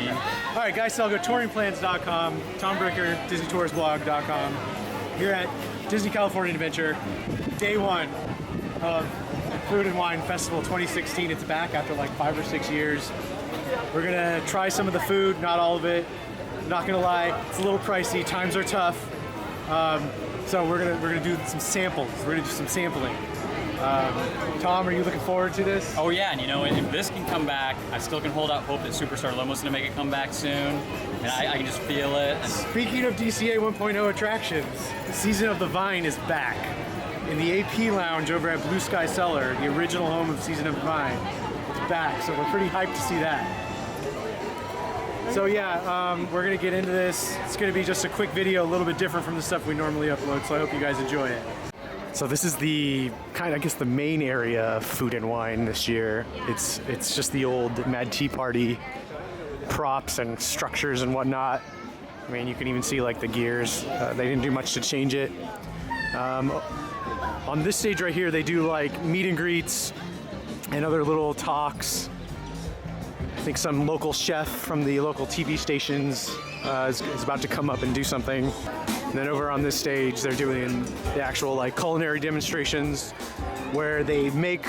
scene. All right, guys, so I'll go touringplans.com, TomBricker, DisneyTours.blog.com. Here at Disney California Adventure, day one of Food and Wine Festival 2016. It's back after like 5 or 6 years. We're gonna try some of the food, not all of it. Not gonna lie, it's a little pricey. Times are tough, so we're gonna do some samples. We're gonna do some sampling. Tom, are you looking forward to this? Oh yeah, and you know, if this can come back, I still can hold out hope that Superstar Limo's gonna make it come back soon, and I can just feel it. Speaking of DCA 1.0 attractions, Season of the Vine is back in the AP Lounge over at Blue Sky Cellar, the original home of Season of the Vine. It's back, so we're pretty hyped to see that. So yeah, we're gonna get into this. It's gonna be just a quick video, a little bit different from the stuff we normally upload, so I hope you guys enjoy it. So this is the I guess the main area of Food and Wine this year. It's just the old Mad Tea Party props and structures and whatnot. I mean, you can even see like the gears. They didn't do much to change it. On this stage right here, they do like meet and greets and other little talks. I think some local chef from the local TV stations is about to come up and do something. And then over on this stage, they're doing the actual like culinary demonstrations where they make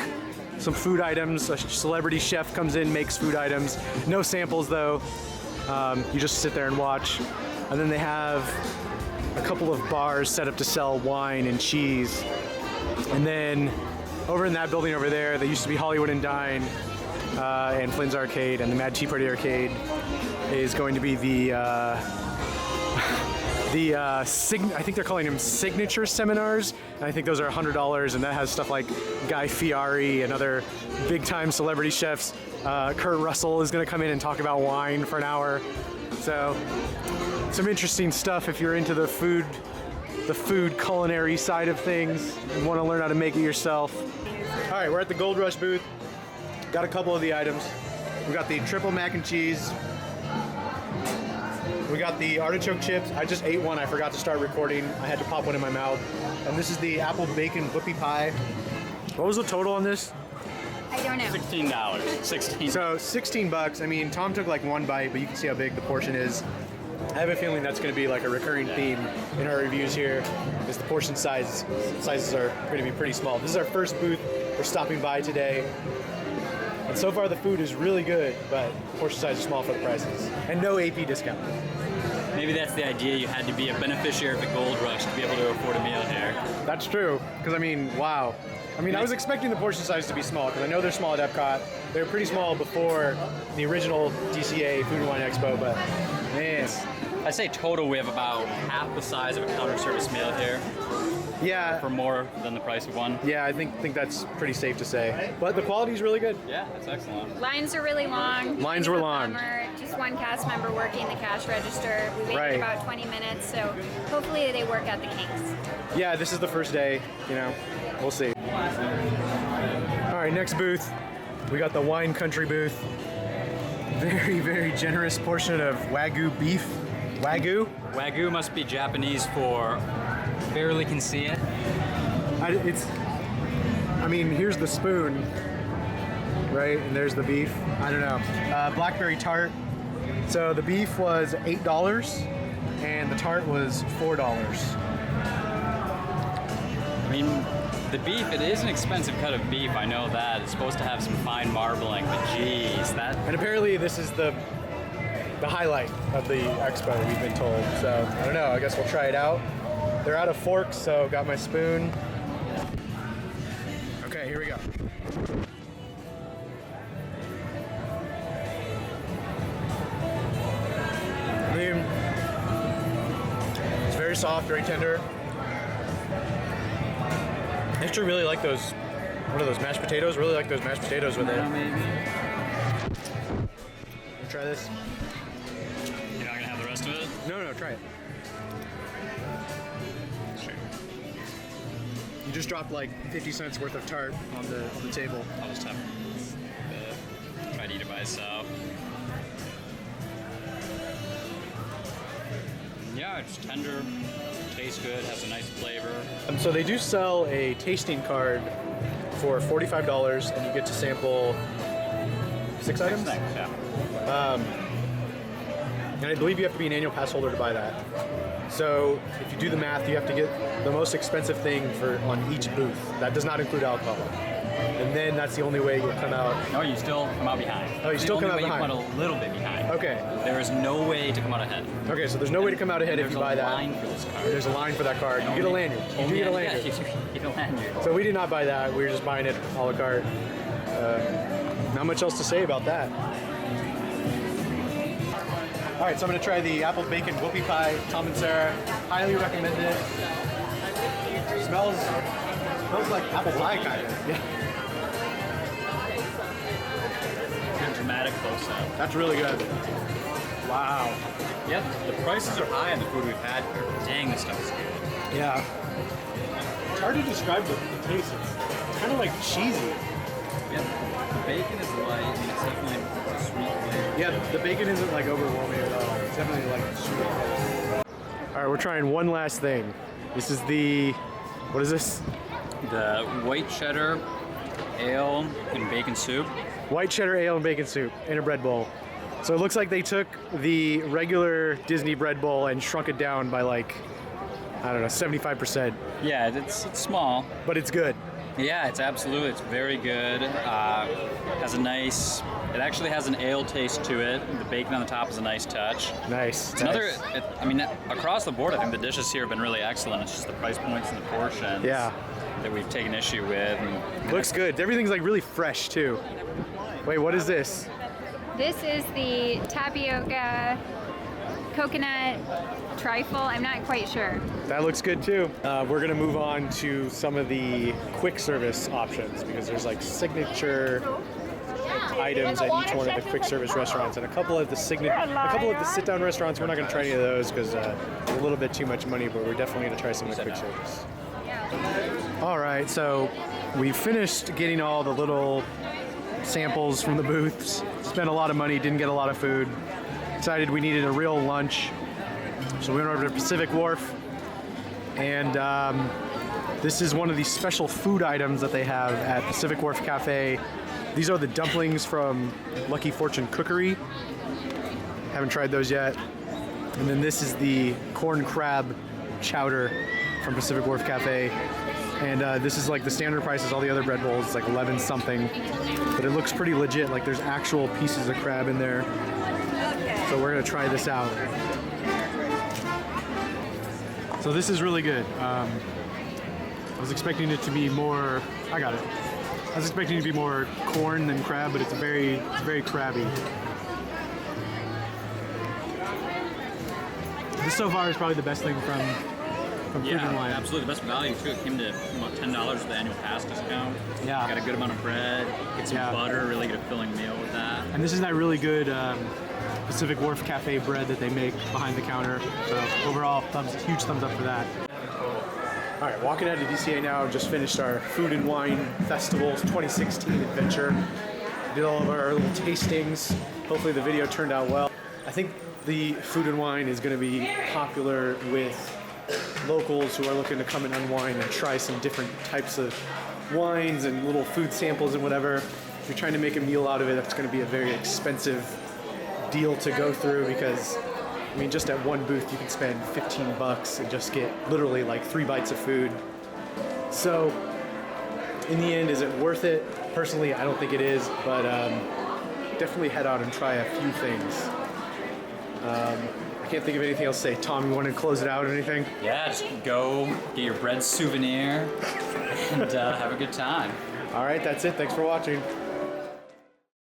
some food items. A celebrity chef comes in, makes food items. No samples though. You just sit there and watch. And then they have a couple of bars set up to sell wine and cheese. And then over in that building over there, they used to be Hollywood and Dine and Flynn's Arcade, and the Mad Tea Party Arcade is going to be I think they're calling them signature seminars, and I think those are $100, and that has stuff like Guy Fieri and other big-time celebrity chefs. Kurt Russell is going to come in and talk about wine for an hour. So some interesting stuff if you're into the food culinary side of things and want to learn how to make it yourself. All right, we're at the Gold Rush booth. Got a couple of the items. We got the triple mac and cheese. We got the artichoke chips. I just ate one. I forgot to start recording. I had to pop one in my mouth. And this is the apple bacon whoopie pie. What was the total on this? I don't know. $16. 16. So 16 bucks. I mean, Tom took like one bite, but you can see how big the portion is. I have a feeling that's going to be like a recurring theme in our reviews here, is the portion sizes are going to be pretty small. This is our first booth we're stopping by today. And so far the food is really good, but portion size is small for the prices. And no AP discount. Maybe that's the idea. You had to be a beneficiary of the Gold Rush to be able to afford a meal here. That's true, because I mean, wow. I mean, I was expecting the portion size to be small, because I know they're small at Epcot. They were pretty small before the original DCA Food and Wine Expo, but man. I say total we have about half the size of a counter service meal here. Yeah. For more than the price of one. Yeah, I think that's pretty safe to say. But the quality is really good. Yeah, that's excellent. Lines are really long. Lines were long. Just one cast member working the cash register. We waited about 20 minutes, so hopefully they work at the kinks. Yeah, this is the first day, you know, we'll see. All right, next booth. We got the Wine Country booth. Very, very generous portion of Wagyu beef. Wagyu? Wagyu must be Japanese for barely can see it. I mean, here's the spoon, right? And there's the beef. I don't know. Blackberry tart. So the beef was $8 and the tart was $4. I mean, the beef, it is an expensive cut of beef. I know that. It's supposed to have some fine marbling, but geez, that... And apparently this is the highlight of the expo, we've been told. So, I don't know, I guess we'll try it out. They're out of forks, so got my spoon. Okay, here we go. I mean, it's very soft, very tender. I actually really like those, what are those, mashed potatoes? Really like those mashed potatoes with it. Maybe. Try this. You're not gonna have the rest of it? No, try it. Sure. You just dropped like 50 cents worth of tart on the table. I'll just have try to eat it by itself. Yeah, it's tender, tastes good, has a nice flavor. So they do sell a tasting card for $45, and you get to sample 6 items. Yeah. And I believe you have to be an annual pass holder to buy that. So if you do the math, you have to get the most expensive thing for on each booth. That does not include alcohol. And then that's the only way you'll come out. No, you still come out behind. Oh, you still come out The only way behind. you come out a little bit behind. Okay. There is no way to come out ahead. Okay, so there's no way to come out ahead if There's you buy a that. line for this card. There's a line for that card. You get a lanyard. You do get a lanyard. Yeah, you get a lanyard. So we did not buy that. We were just buying it a la carte. Not much else to say about that. All right, so I'm gonna try the apple bacon whoopie pie. Tom and Sarah highly recommend it. Smells like apple pie kind of. Yeah, Good dramatic close-up. that's really good. Wow. Yep, the prices are high on the food we've had here. Dang, this stuff is good. Yeah. It's hard to describe the taste. It's kind of like cheesy. Yep, the bacon is light. I mean, it's definitely a sweet flavor. Yeah, the bacon isn't like overwhelming at all. It's definitely like sweet. All right, we're trying one last thing. This is the, what is this? The white cheddar ale and bacon soup. White cheddar ale and bacon soup in a bread bowl. So it looks like they took the regular Disney bread bowl and shrunk it down by like, I don't know, 75%, Yeah, it's small. but it's good. Yeah, it's very good. Has a nice, it actually has an ale taste to it. The bacon on the top is a nice touch. Nice. It's another, I mean, across the board, I think the dishes here have been really excellent. It's just the price points and the portions Yeah. that we've taken issue with. And Looks good. Everything's like really fresh too. Wait, what is this? This is the tapioca coconut trifle. I'm not quite sure. That looks good too. We're gonna move on to some of the quick service options because there's like signature items at each one of the quick service restaurants and a couple of the sit down restaurants. We're not gonna try any of those because it's a little bit too much money, but we're definitely gonna try some of the quick service. All right, so we finished getting all the little samples from the booths. Spent a lot of money, didn't get a lot of food. Decided we needed a real lunch. So we went over to Pacific Wharf, and this is one of the special food items that they have at Pacific Wharf Cafe. These are the dumplings from Lucky Fortune Cookery. Haven't tried those yet. And then this is the corn crab chowder from Pacific Wharf Cafe. And this is like the standard price as all the other bread bowls. It's like 11 something, but it looks pretty legit. Like there's actual pieces of crab in there. So we're gonna try this out. So this is really good. I was expecting it to be more, I got it. I was expecting it to be more corn than crab, but it's very crabby. This so far is probably the best thing from Food and Wine. absolutely. The best value too. It came to about $10 with the annual pass discount. Yeah. Got a good amount of bread. Get some Yeah. butter. Really get a filling meal with that. And this is that really good Pacific Wharf Cafe bread that they make behind the counter. So overall, huge thumbs up for that. All right, walking out of DCA now. Just finished our Food and Wine Festival's 2016 adventure. Did all of our little tastings. Hopefully the video turned out well. I think the Food and Wine is going to be popular with locals who are looking to come and unwind and try some different types of wines and little food samples and whatever. If you're trying to make a meal out of it, that's going to be a very expensive deal to go through because, I mean, just at one booth you can spend $15 and just get literally like 3 bites of food. So, in the end, is it worth it? Personally, I don't think it is, but definitely head out and try a few things. I can't think of anything else to say. Tom, you want to close it out or anything? Yeah, just go get your bread souvenir and have a good time. All right, that's it. Thanks for watching.